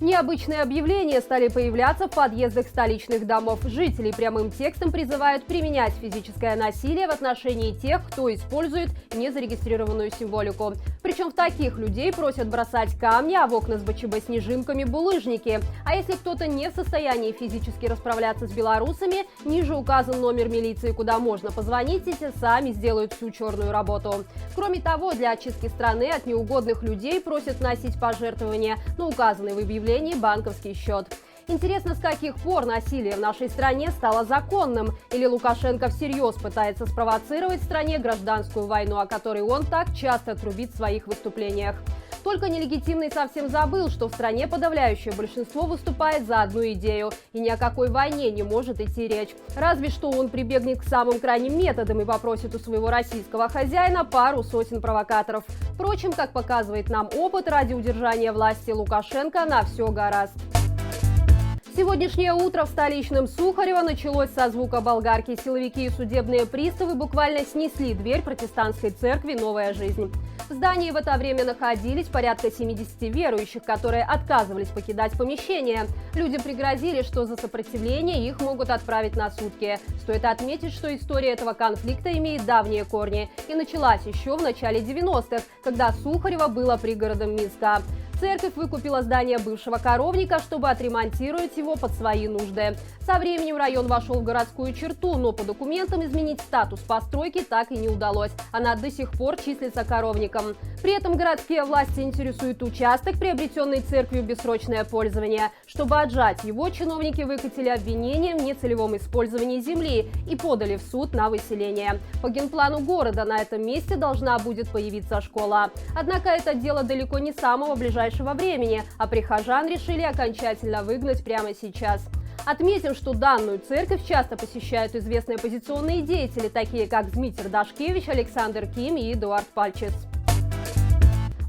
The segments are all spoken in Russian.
Необычные объявления стали появляться в подъездах столичных домов. Жители прямым текстом призывают применять физическое насилие в отношении тех, кто использует незарегистрированную символику. Причем в таких людей просят бросать камни, а в окна с БЧБ снежинками – булыжники. А если кто-то не в состоянии физически расправляться с белорусами, ниже указан номер милиции, куда можно позвонить, и те сами сделают всю черную работу. Кроме того, для очистки страны от неугодных людей просят вносить пожертвования на указанный в объявлении банковский счет. Интересно, с каких пор насилие в нашей стране стало законным? Или Лукашенко всерьез пытается спровоцировать в стране гражданскую войну, о которой он так часто трубит в своих выступлениях? Только нелегитимный совсем забыл, что в стране подавляющее большинство выступает за одну идею, и ни о какой войне не может идти речь. Разве что он прибегнет к самым крайним методам и попросит у своего российского хозяина пару сотен провокаторов. Впрочем, как показывает нам опыт, ради удержания власти Лукашенко на все гораст. Сегодняшнее утро в столичном Сухарево началось со звука болгарки. Силовики и судебные приставы буквально снесли дверь протестантской церкви «Новая жизнь». В здании в это время находились порядка 70 верующих, которые отказывались покидать помещение. Людям пригрозили, что за сопротивление их могут отправить на сутки. Стоит отметить, что история этого конфликта имеет давние корни и началась еще в начале 90-х, когда Сухарево было пригородом Минска. Церковь выкупила здание бывшего коровника, чтобы отремонтировать его под свои нужды. Со временем район вошел в городскую черту, но по документам изменить статус постройки так и не удалось. Она до сих пор числится коровником. При этом городские власти интересуют участок, приобретенный церковью в бессрочное пользование. Чтобы отжать его, чиновники выкатили обвинение в нецелевом использовании земли и подали в суд на выселение. По генплану города на этом месте должна будет появиться школа. Однако это дело далеко не самого ближайшего времени, а прихожан решили окончательно выгнать прямо сейчас. Отметим, что данную церковь часто посещают известные оппозиционные деятели, такие как Дмитрий Дашкевич, Александр Ким и Эдуард Пальчес.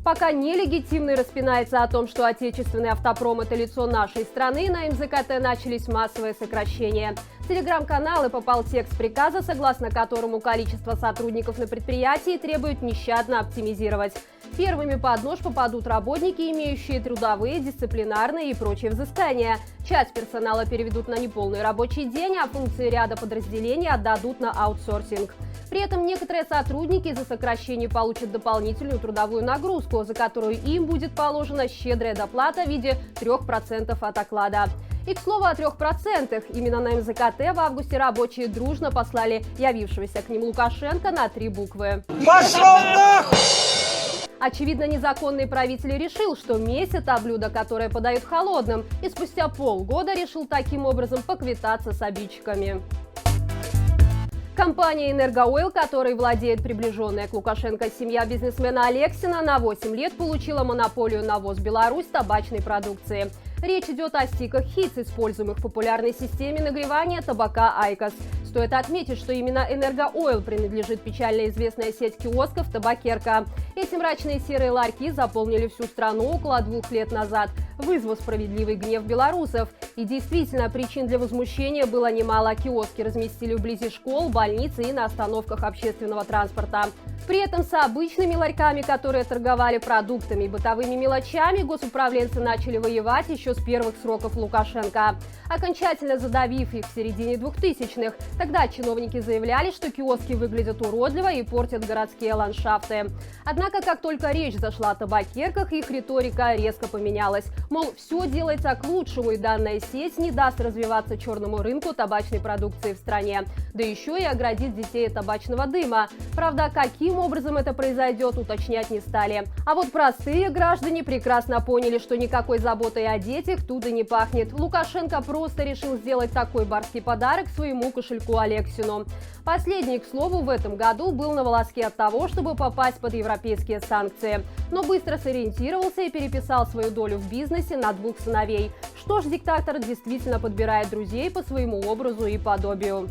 Пока нелегитимный распинается о том, что отечественный автопром – это лицо нашей страны, на МЗКТ начались массовые сокращения. В телеграм-каналы попал текст приказа, согласно которому количество сотрудников на предприятии требует нещадно оптимизировать. Первыми под нож попадут работники, имеющие трудовые, дисциплинарные и прочие взыскания. Часть персонала переведут на неполный рабочий день, а функции ряда подразделений отдадут на аутсорсинг. При этом некоторые сотрудники из-за сокращений получат дополнительную трудовую нагрузку, за которую им будет положена щедрая доплата в виде 3% от оклада. И, к слову, о 3%. Именно на МЗКТ в августе рабочие дружно послали явившегося к ним Лукашенко на 3 буквы. Пошел нахуй! Очевидно, незаконный правитель решил, что месть – это блюдо, которое подают холодным, и спустя полгода решил таким образом поквитаться с обидчиками. Компания «Энергоойл», которой владеет приближенная к Лукашенко семья бизнесмена Алексина, на 8 лет получила монополию на ввоз в Беларусь табачной продукции. Речь идет о стиках HITS, используемых в популярной системе нагревания табака Айкос. Стоит отметить, что именно «Энергоойл» принадлежит печально известная сеть киосков «Табакерка». Эти мрачные серые ларьки заполнили всю страну около 2 лет назад, вызвав справедливый гнев белорусов. И действительно, причин для возмущения было немало. Киоски разместили вблизи школ, больниц и на остановках общественного транспорта. При этом с обычными ларьками, которые торговали продуктами и бытовыми мелочами, госуправленцы начали воевать еще с первых сроков Лукашенко, окончательно задавив их в середине 2000-х. Тогда чиновники заявляли, что киоски выглядят уродливо и портят городские ландшафты. Однако, как только речь зашла о табакерках, их риторика резко поменялась. Мол, все делается к лучшему, и данная сеть не даст развиваться черному рынку табачной продукции в стране. Да еще и оградит детей от табачного дыма. Правда, каким образом это произойдет, уточнять не стали. А вот простые граждане прекрасно поняли, что никакой заботой о детях тут и не пахнет. Лукашенко просто решил сделать такой барский подарок своему кошельку Алексину. Последний, к слову, в этом году был на волоске от того, чтобы попасть под европейские санкции. Но быстро сориентировался и переписал свою долю в бизнесе на 2 сыновей. Что ж, диктатор действительно подбирает друзей по своему образу и подобию.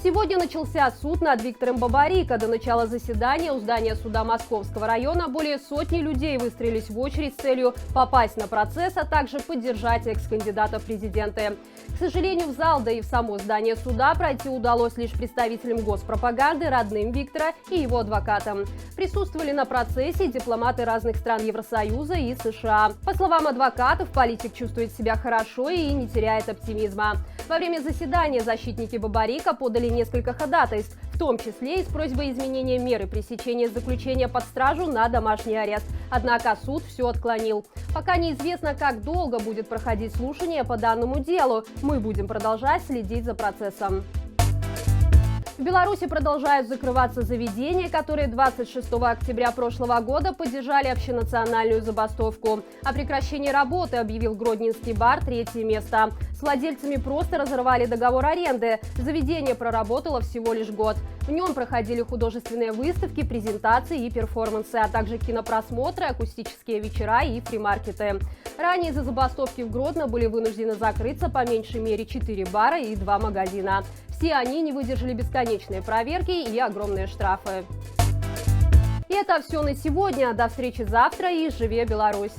Сегодня начался суд над Виктором Бабарико. До начала заседания у здания суда Московского района более сотни людей выстроились в очередь с целью попасть на процесс, а также поддержать экс-кандидата в президенты. К сожалению, в зал, да и в само здание суда пройти удалось лишь представителям госпропаганды, родным Виктора и его адвокатам. Присутствовали на процессе дипломаты разных стран Евросоюза и США. По словам адвокатов, политик чувствует себя хорошо и не теряет оптимизма. Во время заседания защитники Бабарико подали несколько ходатайств, в том числе и с просьбой изменения меры пресечения заключения под стражу на домашний арест. Однако суд все отклонил. Пока неизвестно, как долго будет проходить слушание по данному делу. Мы будем продолжать следить за процессом. В Беларуси продолжают закрываться заведения, которые 26 октября прошлого года поддержали общенациональную забастовку. О прекращении работы объявил Гродненский бар «Третье место». С владельцами просто разорвали договор аренды. Заведение проработало всего лишь год. В нем проходили художественные выставки, презентации и перформансы, а также кинопросмотры, акустические вечера и фримаркеты. Ранее из-за забастовки в Гродно были вынуждены закрыться по меньшей мере 4 бара и 2 магазина. Все они не выдержали бесконечные проверки и огромные штрафы. И это все на сегодня. До встречи завтра и живи Беларусь!